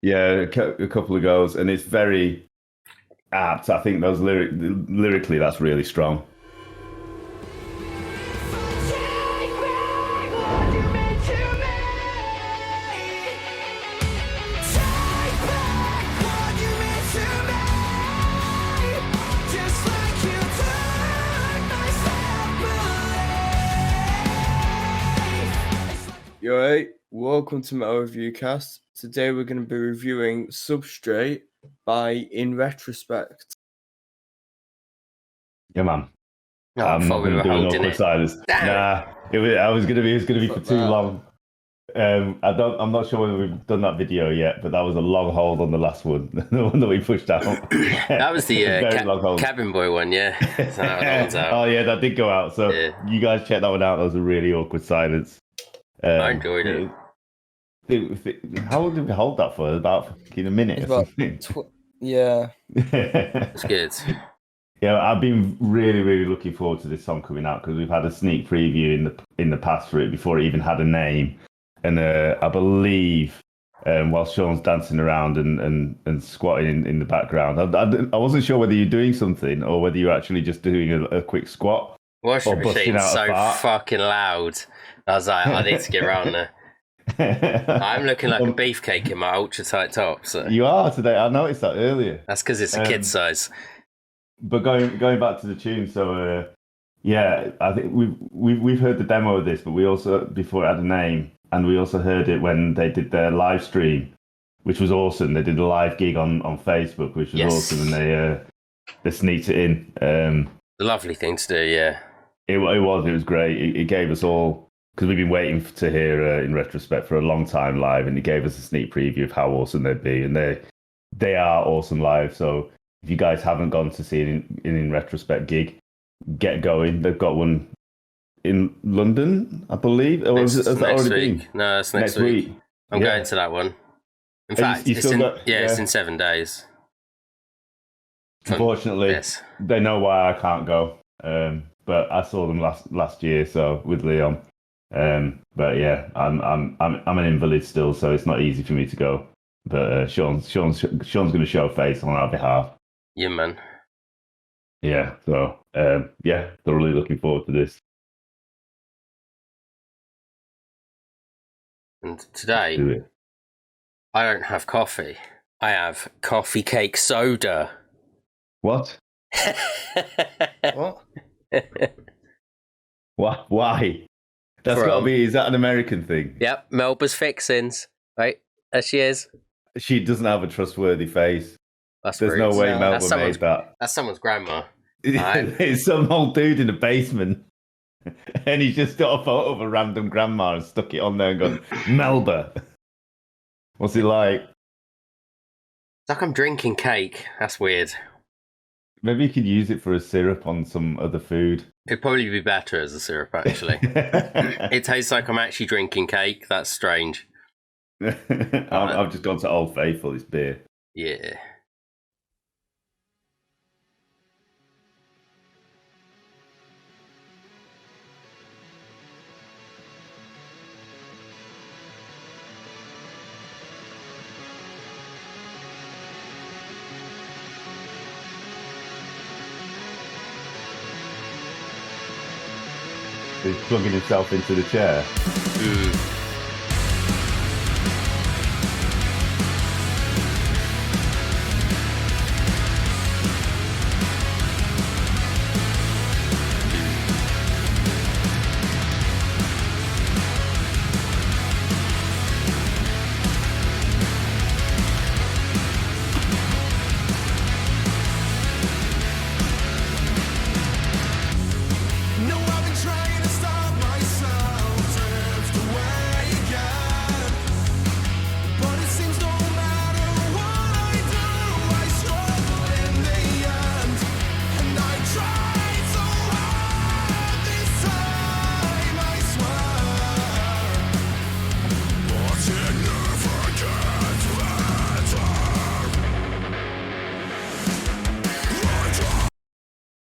Yeah, a couple of goals, and it's very apt. I think those lyrically, that's really strong. You alright? Welcome to my overview cast. Today we're going to be reviewing Substrate by InRetrospect. Yeah, man. Oh, I I'm thought not we going to were do an holding awkward it. silence. Damn it. Nah, it was going to be for Fuck too that. long. I'm not sure whether we've done that video yet, but that was a long hold on the last one, the one that we pushed out. That was the Very long hold. cabin boy one, yeah. So that one's out. Oh yeah, that did go out. So Yeah. you guys check that one out. That was a really awkward silence. I enjoyed it. How long did we hold that for? About a minute It's or about something. yeah. It's good. Yeah, I've been really looking forward to this song coming out because we've had a sneak preview in the past for it before it even had a name, and I believe while Sean's dancing around and squatting in the background, I wasn't sure whether you're doing something or whether you're actually just doing a quick squat. Washing Or busting machine's out a so fart. fucking loud. I was like, I need to get around there. I'm looking like a beefcake in my ultra tight top. So You are today. I noticed that earlier. that's because it's a kid size. But going back to the tune, so yeah, I think we've heard the demo of this, but we also before it had a name, and we also heard it when they did their live stream, which was awesome. They did a live gig on Facebook, which was awesome, and they sneaked it in. Lovely thing to do, yeah. It was great. It gave us all, because we've been waiting to hear in retrospect for a long time live, and it gave us a sneak preview of how awesome they'd be, and they are awesome live. So if you guys haven't gone to see an in retrospect gig, get going. They've got one in London, I believe. Or has that next already week. been? No, it's next week. I'm Yeah. going to that one. In Are fact, you it's in 7 days. Unfortunately, Yes. they know why I can't go. But I saw them last year, so with Leon. But yeah, I'm an invalid still, so it's not easy for me to go. But Sean's going to show face on our behalf. Yeah, man. Yeah, so yeah, thoroughly looking forward to this. And today, I don't have coffee. I have coffee cake soda. What? What? Why? That's got to be. Is that an American thing? Yep, Melba's fixins. Right, there she is. She doesn't have a trustworthy face. There's no way Melba made that. That's someone's grandma. It's some old dude in the basement, and he's just got a photo of a random grandma and stuck it on there and gone, Melba. What's it like? It's like I'm drinking cake. That's weird. Maybe you could use it for a syrup on some other food. It'd probably be better as a syrup, actually. It tastes like I'm actually drinking cake. That's strange. I've just gone to Old Faithful, this beer. Yeah. He's plugging himself into the chair.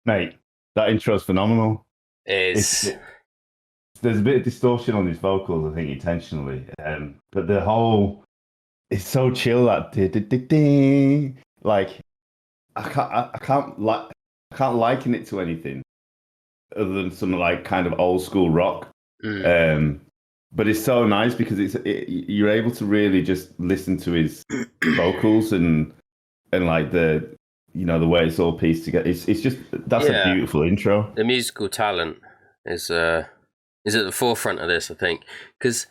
Mate, that intro's phenomenal. There's a bit of distortion on his vocals, I think, intentionally. But the whole it's so chill that like I can't liken it to anything other than some like kind of old school rock. But it's so nice because you're able to really just listen to his vocals and like the the way it's all pieced together. It's just that's a beautiful intro. The musical talent is at the forefront of this, I think, because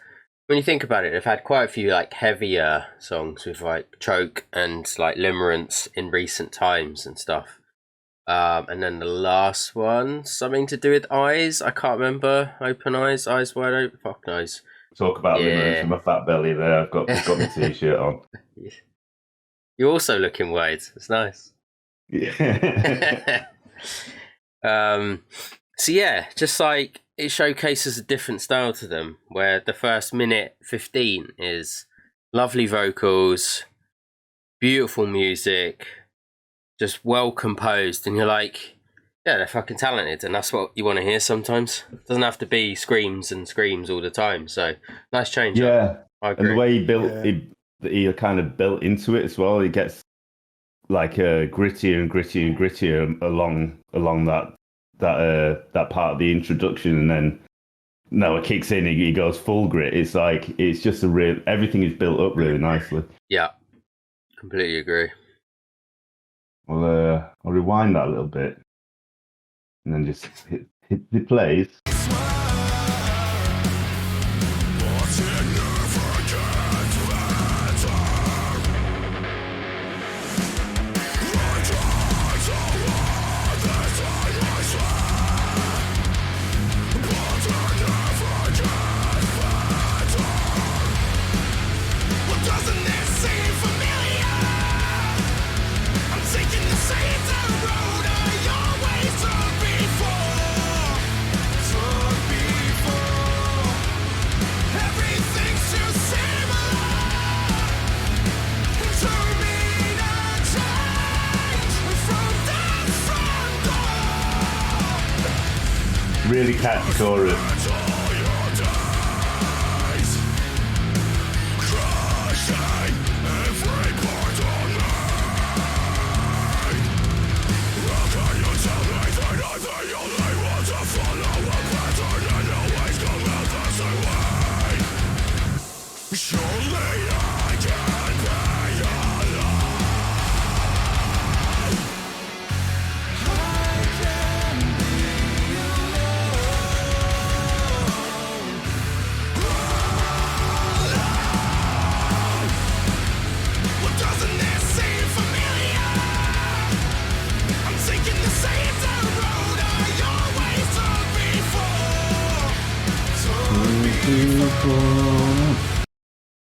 when you think about it, they've had quite a few like heavier songs with like Choke and like Limerence in recent times and stuff. And then the last one, something to do with eyes. I can't remember. Open eyes, eyes wide open. Fuck knows. Talk about Limerence with my fat belly there. I've got my t-shirt on. You're also looking wide. It's nice. Yeah. So yeah, just like it showcases a different style to them, where the first minute 15 is lovely vocals, beautiful music, just well composed, and you're like, yeah, they're fucking talented, and that's what you want to hear sometimes. It doesn't have to be screams and screams all the time. So nice change. Yeah, I agree. And the way he built, he kind of built into it as well. He gets like grittier and grittier and grittier along that part of the introduction, and then it kicks in. He goes full grit. It's like it's just everything is built up really nicely. Yeah, completely agree. I'll rewind that a little bit, and then just hit the plays. Really catchy chorus.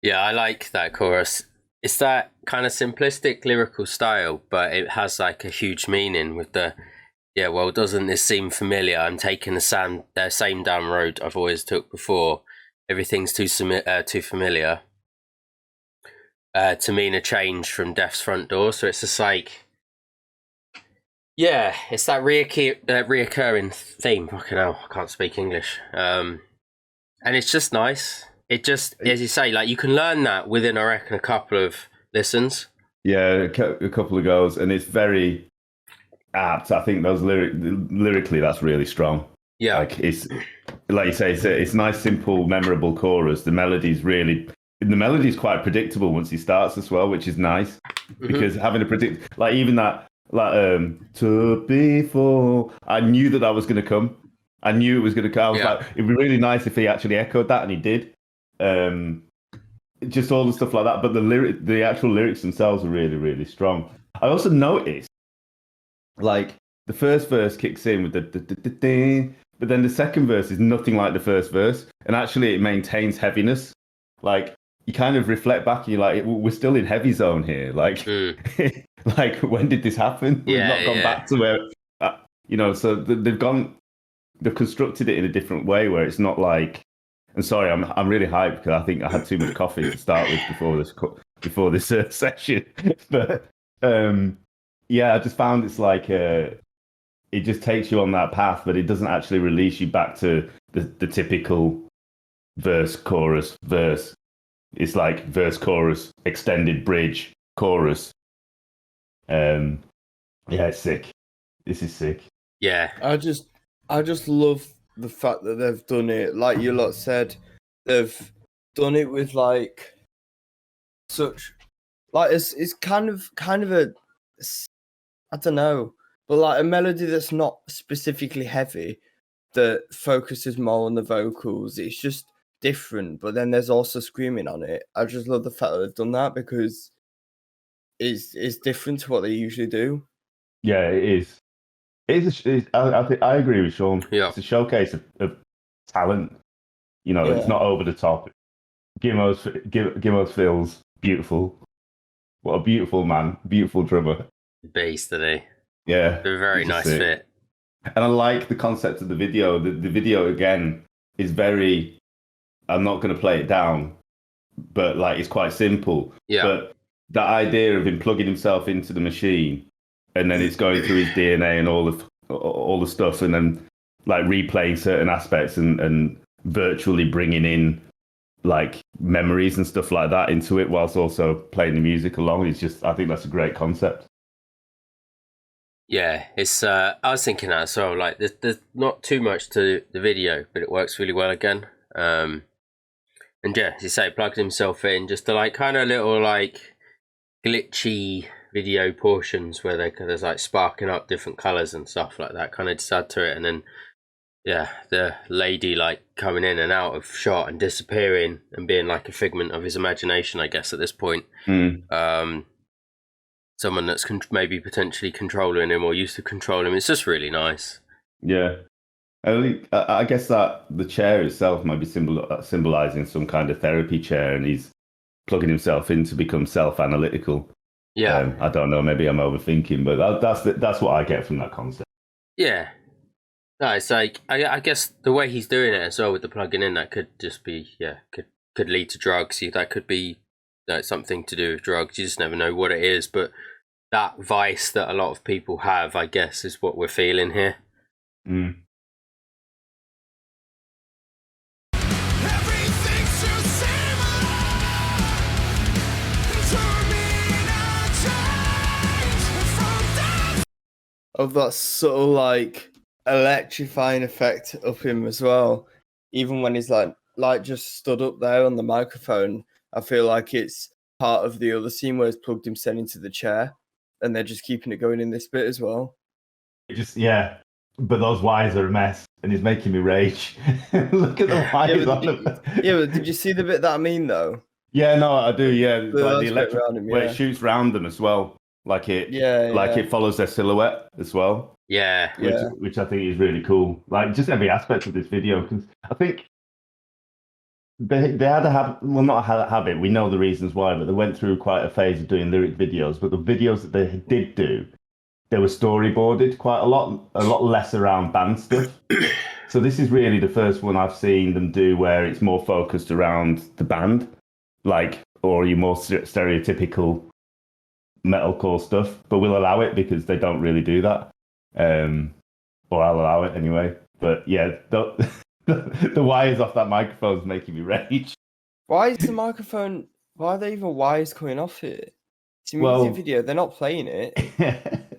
Yeah, I like that chorus. It's that kind of simplistic lyrical style, but it has like a huge meaning with the, well, doesn't this seem familiar? I'm taking the same damn road I've always took before. Everything's too familiar to mean a change from death's front door. So it's just like, yeah, it's that reoccurring theme. Fucking hell, I can't speak English. And it's just nice. It just, as you say, like you can learn that within, I reckon, a couple of listens. Yeah, a couple of goes, and it's very apt. I think those lyrically, that's really strong. Yeah, like it's like you say, it's nice, simple, memorable chorus. The melody's quite predictable once he starts as well, which is nice because having a like even that to be full, I knew that was going to come. I knew it was going to come. I was like, it'd be really nice if he actually echoed that, and he did. Just all the stuff like that, but the actual lyrics themselves are really, really strong. I also noticed, like, the first verse kicks in with the but then the second verse is nothing like the first verse, and actually it maintains heaviness. Like, you kind of reflect back and you're like, we're still in heavy zone here. Like, like when did this happen? We've not gone back to where, so they've constructed it in a different way where it's not like. And sorry, I'm really hyped because I think I had too much coffee to start with before this session. But I just found it's like it just takes you on that path, but it doesn't actually release you back to the typical verse, chorus, verse, It's like verse, chorus, extended bridge, chorus. Yeah, it's sick. This is sick. Yeah. I just love the fact that they've done it. Like you lot said, they've done it with like such like it's kind of a I don't know, but like a melody that's not specifically heavy, that focuses more on the vocals. It's just different, but then there's also screaming on it. I just love the fact that they've done that because it's different to what they usually do. Yeah, it is. I agree with Sean. Yeah. It's a showcase of talent. You know, it's not over the top. Gimmo's feels beautiful. What a beautiful man, beautiful drummer. Beast today. Yeah, A very it's nice sick. fit. And I like the concept of the video. The video again is very. I'm not going to play it down, but like it's quite simple. Yeah. But the idea of him plugging himself into the machine, and then it's going through his DNA and all the stuff, and then like replaying certain aspects and virtually bringing in like memories and stuff like that into it, whilst also playing the music along. It's just, I think that's a great concept. Yeah, it's. I was thinking that as well. Like, there's not too much to the video, but it works really well again. And yeah, as you say, plugged himself in just to like kind of little like glitchy video portions where there's like sparking up different colors and stuff like that. Kind of just add to it, and then yeah, the lady like coming in and out of shot and disappearing and being like a figment of his imagination, I guess at this point. Someone that's maybe potentially controlling him or used to control him. It's just really nice. Yeah. I guess that the chair itself might be symbolizing some kind of therapy chair, and he's plugging himself in to become self-analytical. Yeah. I don't know, maybe I'm overthinking, but that's what I get from that concept. Yeah. No, it's like, I guess the way he's doing it as well with the plugging in, that could just be, could lead to drugs. That could be something to do with drugs. You just never know what it is, but that vice that a lot of people have, I guess, is what we're feeling here. Mm. Of that subtle like electrifying effect of him as well. Even when he's like just stood up there on the microphone, I feel like it's part of the other scene where he's plugged himself into the chair, and they're just keeping it going in this bit as well. But those wires are a mess, and it's making me rage. Look at the wires on them. Yeah, but did you see the bit that I mean though? Yeah, no, I do. Yeah, like the electric him, where it shoots round them as well. Like it, it follows their silhouette as well. Yeah, which I think is really cool. Like just every aspect of this video, because I think they had a habit. Well, not a habit. We know the reasons why, but they went through quite a phase of doing lyric videos. But the videos that they did do, they were storyboarded quite a lot less around band stuff. So this is really the first one I've seen them do where it's more focused around the band, like, or your more stereotypical metalcore stuff, but we'll allow it because they don't really do that. Or I'll allow it anyway. But yeah, the wires off that microphone is making me rage. Why is the microphone? Why are there even wires coming off it? It's a music video. They're not playing it.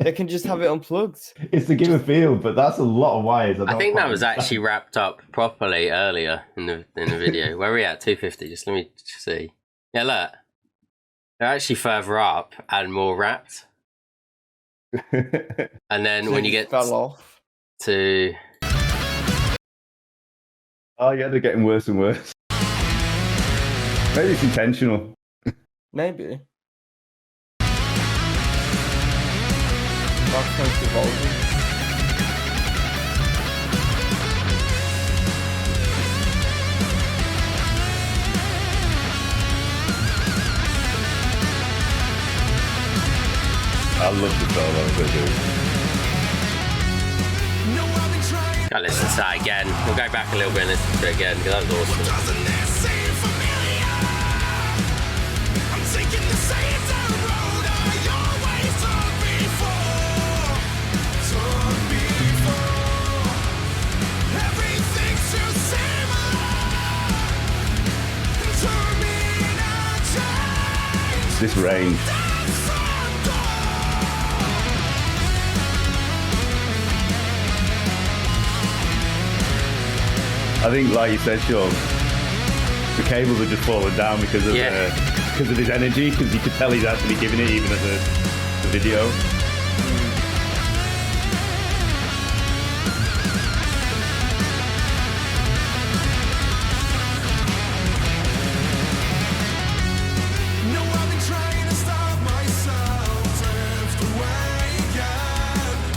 They can just have it unplugged. It's to give a feel, but that's a lot of wires. I think that was actually wrapped up properly earlier in the video. Where are we at? 250. Just let me see. Yeah, look. They're actually further up and more wrapped. And then when you get fell off to... Oh yeah, they're getting worse and worse. Maybe it's intentional. Maybe. Microphone's evolving. I love the solo they're doing. I'll listen to that again. We'll go back a little bit and listen to it again because that was awesome. range. I think, like you said, Sean, the cables are just falling down because of his energy. Because you could tell he's actually giving it, even at the video.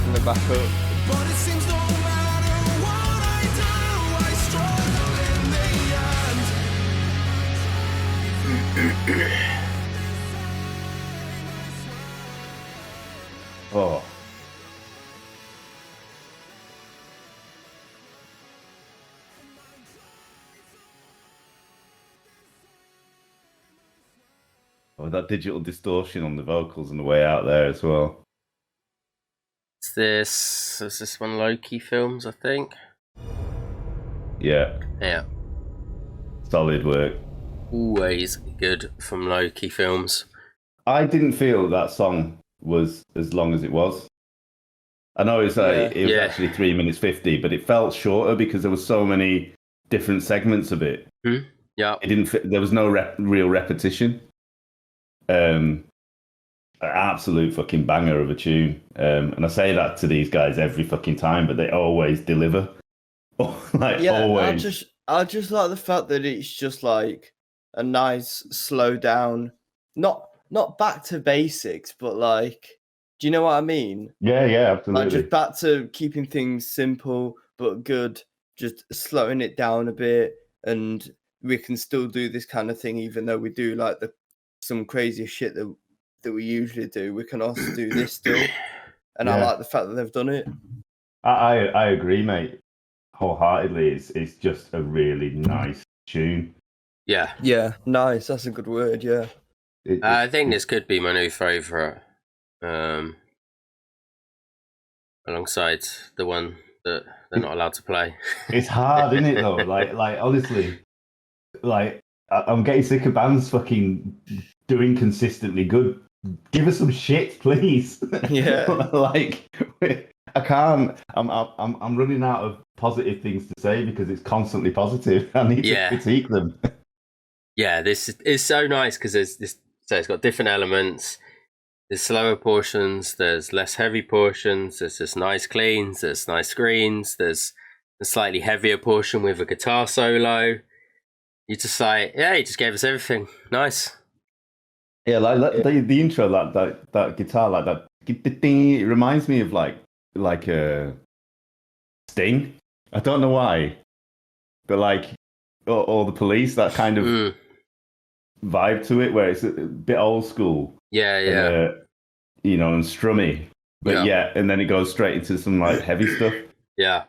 In the back up. But it seems no matter what I do, I struggle in the end. Oh. Oh, that digital distortion on the vocals on the way out there as well. Is this one Loki Films, I think? Yeah. Yeah. Solid work. Always good from Loki Films. I didn't feel that song was as long as it was. I know it's it was actually 3 minutes 50, but it felt shorter because there were so many different segments of it. Yeah. It didn't fit, there was no real repetition. Absolute fucking banger of a tune. And I say that to these guys every fucking time, but they always deliver. Always. I just like the fact that it's just like a nice slow down, not back to basics, but like, do you know what I mean? Yeah, absolutely. Like just back to keeping things simple but good, just slowing it down a bit, and we can still do this kind of thing, even though we do like some crazy shit that we usually do. We can also do this still, and I like the fact that they've done it. I agree, mate. Wholeheartedly, it's just a really nice tune. Yeah, nice. That's a good word. Yeah, I think this could be my new favourite, alongside the one that they're not allowed to play. It's hard, isn't it? Though, like honestly, like I'm getting sick of bands fucking doing consistently good. Give us some shit, please. Yeah, like I can't. I'm running out of positive things to say because it's constantly positive. I need to critique them. Yeah, this is so nice because there's this. So it's got different elements. There's slower portions. There's less heavy portions. There's just nice cleans. There's nice screens. There's a slightly heavier portion with a guitar solo. You just like, he just gave us everything. Nice. Yeah, like the intro, that guitar, like that, it reminds me of like a Sting. I don't know why, but like or the Police, that kind of vibe to it, where it's a bit old school. Yeah. And strummy, but and then it goes straight into some like heavy stuff. Yeah.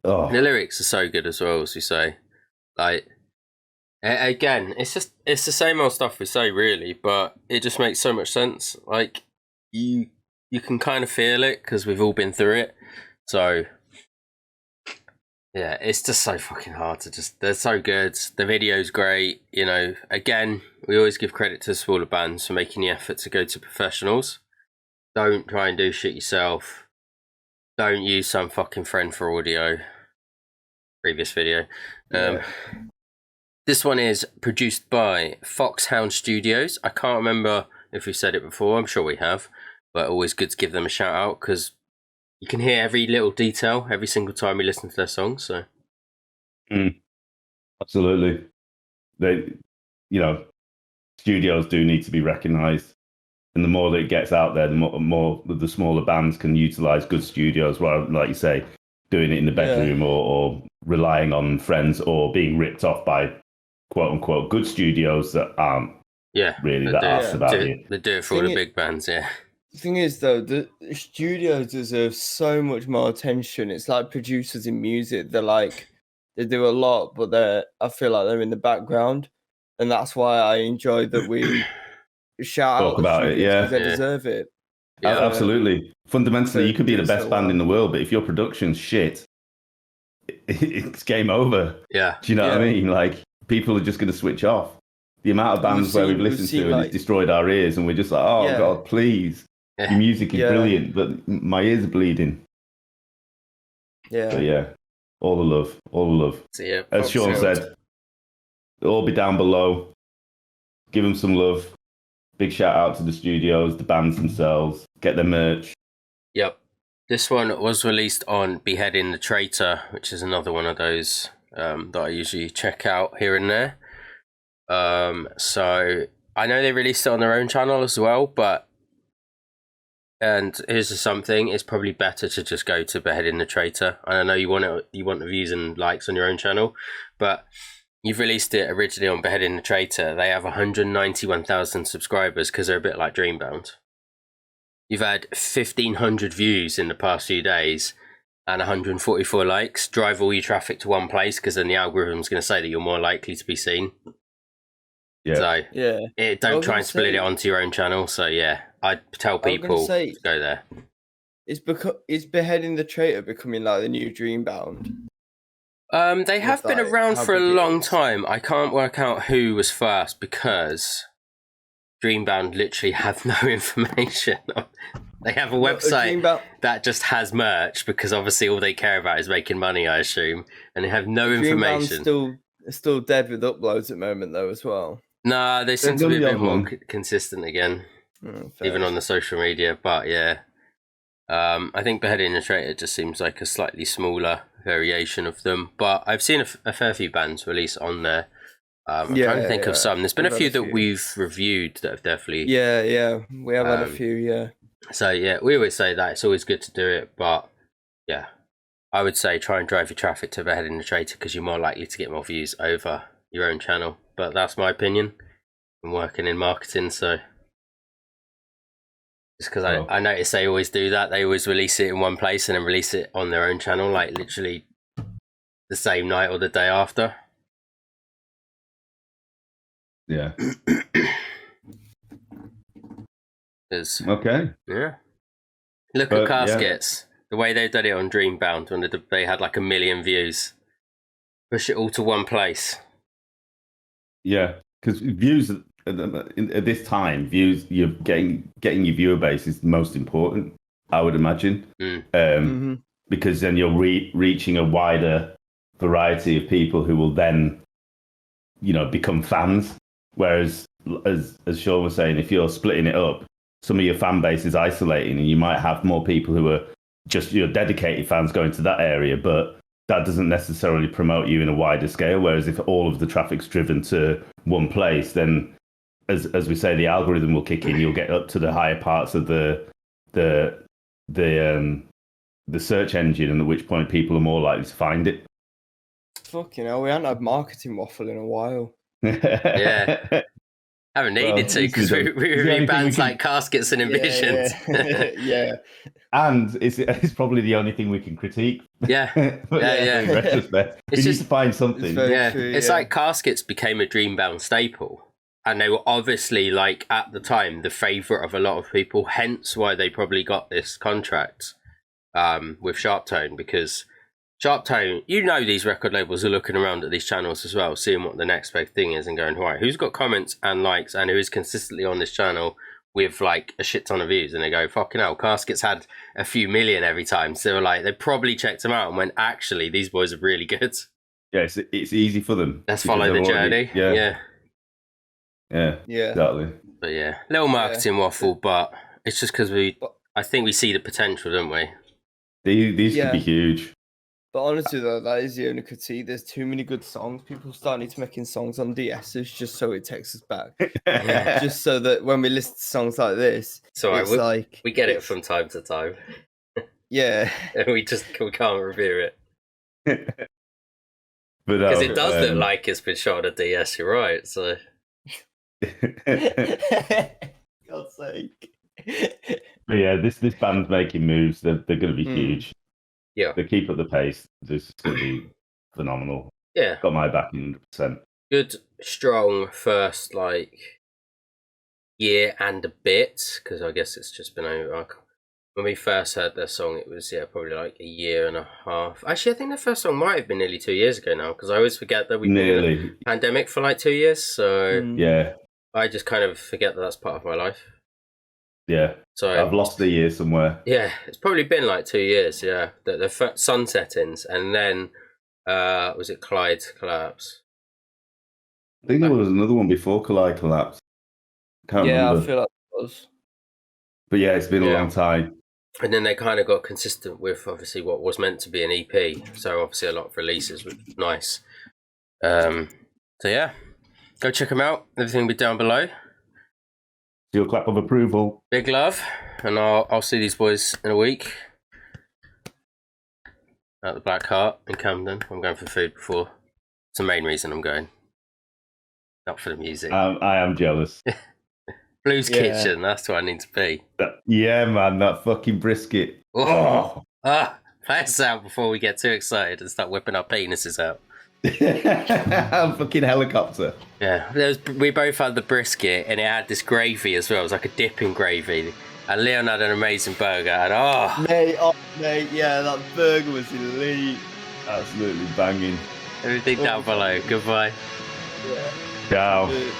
Oh, the lyrics are so good as well, as you say. Like, again, it's the same old stuff we say, really, but it just makes so much sense. Like, you can kind of feel it because we've all been through it. So, yeah, it's just so fucking hard to they're so good. The video's great. You know, again, we always give credit to smaller bands for making the effort to go to professionals. Don't try and do shit yourself. Don't use some fucking friend for audio. Previous video. This one is produced by Foxhound Studios. I can't remember if we've said it before. I'm sure we have. But always good to give them a shout out because you can hear every little detail every single time we listen to their songs. So, absolutely. They, studios do need to be recognised, and the more that it gets out there, the more the smaller bands can utilise good studios. Rather, like you say, doing it in the bedroom or relying on friends or being ripped off by quote unquote good studios that aren't really that asked about it. They do it for all the big bands, The thing is, though, the studios deserve so much more attention. It's like producers in music. They do a lot, but I feel like they're in the background, and that's why I enjoy that we shout talk out about it. Yeah, because they deserve it. Yeah, absolutely. Fundamentally, you could be the best band in the world, but if your production's shit, it's game over. Yeah. Do you know what I mean? Like, people are just going to switch off. The amount of bands where we've we've listened seen, to and like- it's destroyed our ears, and we're just like, oh Yeah. God, please. Yeah. Your music is Yeah. brilliant, but my ears are bleeding. Yeah. But yeah, all the love, all the love. So yeah, As Sean props out. said, it'll all be down below. Give them some love. Big shout out to the studios, the bands themselves. Get their merch. Yep. This one was released on Beheading the Traitor, which is another one of those that I usually check out here and there. So I know they released it on their own channel as well, and here's something: it's probably better to just go to Beheading the Traitor. And I know you want the views and likes on your own channel, but you've released it originally on Beheading the Traitor. They have 191,000 subscribers because they're a bit like Dreambound. You've had 1,500 views in the past few days and 144 likes. Drive all your traffic to one place because then the algorithm's going to say that you're more likely to be seen. Yeah. So Yeah. don't try and split it onto your own channel. So yeah, I'd tell people to go there. Is Beheading the Traitor becoming like the new Dreambound? They have been like, around how for a big it long is. time. I can't work out who was first because Dreambound literally have no information. They have a website Dreambound, that just has merch because obviously all they care about is making money, I assume, and they have no Dreambound's information. still dead with uploads at the moment though as well. Nah, they seem There's to be a only bit more one. consistent again, Fair. even on the social media. But yeah, I think Beheading the Traitor just seems like a slightly smaller variation of them. But I've seen a fair few bands release on there. I'm trying to think of some. There's been a We've had few a that few. we've reviewed that have definitely. Yeah, we have had a Um, few. Yeah, So yeah, we always say that it's always good to do it, but yeah, I would say try and drive your traffic to Beheading the Traitor because you're more likely to get more views over your own channel. But that's my opinion. I'm working in marketing, so just because Well. I notice they always do that. They always release it in one place and then release it on their own channel, like literally the same night or the day after. Yeah. 'Cause, Okay. yeah, look But, at yeah. Caskets. The way they did it on Dreambound when they had like 1 million views. Push it all to one place. Yeah. Because views at this time, views you're getting your viewer base is the most important, I would imagine. Because then you're reaching a wider variety of people who will then, become fans. Whereas, as Sean was saying, if you're splitting it up, some of your fan base is isolating, and you might have more people who are just your dedicated fans going to that area, but that doesn't necessarily promote you in a wider scale. Whereas if all of the traffic's driven to one place, then as we say, the algorithm will kick in. You'll get up to the higher parts of the search engine, and at which point people are more likely to find it. fucking hell, we haven't had marketing waffle in a while. Yeah. Haven't needed to because we review bands like Caskets and Envisions. Yeah. And it's probably the only thing we can critique. Yeah. In retrospect, we need to find something. very true, It's yeah. like Caskets became a Dreambound staple. And they were obviously, like, at the time, the favourite of a lot of people, hence why they probably got this contract with Sharptone, because Sharptone, these record labels are looking around at these channels as well, seeing what the next big thing is and going, right, who's got comments and likes and who is consistently on this channel with, like, a shit ton of views? And they go, fucking hell, Caskets had a few million every time. So they were like, they probably checked them out and went, actually, these boys are really good. Yeah, it's easy for them. Let's because follow the they've already- journey. Yeah, exactly. But yeah, little marketing waffle, but it's just because I think we see the potential, don't we? These Yeah. could be huge. But honestly, though, that is the only critique. There's too many good songs. People starting to making songs on DSs just so it takes us back. Yeah. Just so that when we listen to songs like this, So it's like we get it from time to time. yeah, we can't review it But because it does look like it's been shot on a DS. You're right. So God's sake. But yeah, this band's making moves. They're going to be huge. Yeah, They keep up the pace. This is going to be phenomenal. yeah, Got my backing 100%. good, strong first year and a bit, because I guess it's just been over. when we first heard their song, it was probably like a year and a half. Actually, I think the first song might have been nearly 2 years ago now, because I always forget that we've been in a Nearly. pandemic for like 2 years. So Yeah. I just kind of forget that that's part of my life. Yeah. So I've lost a year somewhere. Yeah, it's probably been like 2 years. Yeah, the sun settings, and then was it Clyde Collapse? I think there was another one before Collide Collapse. Can't remember. I feel like it was. But yeah, it's been a Yeah. long time. And then they kind of got consistent with obviously what was meant to be an EP. So obviously a lot of releases, which was nice. So yeah, go check them out. Everything will be down below. Your clap of approval. Big love, and I'll see these boys in a week at the Black Heart in Camden. I'm going for food before. It's the main reason I'm going, not for the music. I am jealous. Blues Yeah. Kitchen, that's where I need to be. Yeah, man, that fucking brisket. Oh, play us out before we get too excited and start whipping our penises out. Fucking helicopter. Yeah, we both had the brisket, and it had this gravy as well. It was like a dipping gravy. And Leon had an amazing burger, and Mate, yeah, that burger was elite. Absolutely banging. everything down below. Goodbye. Yeah. Ciao. Uh,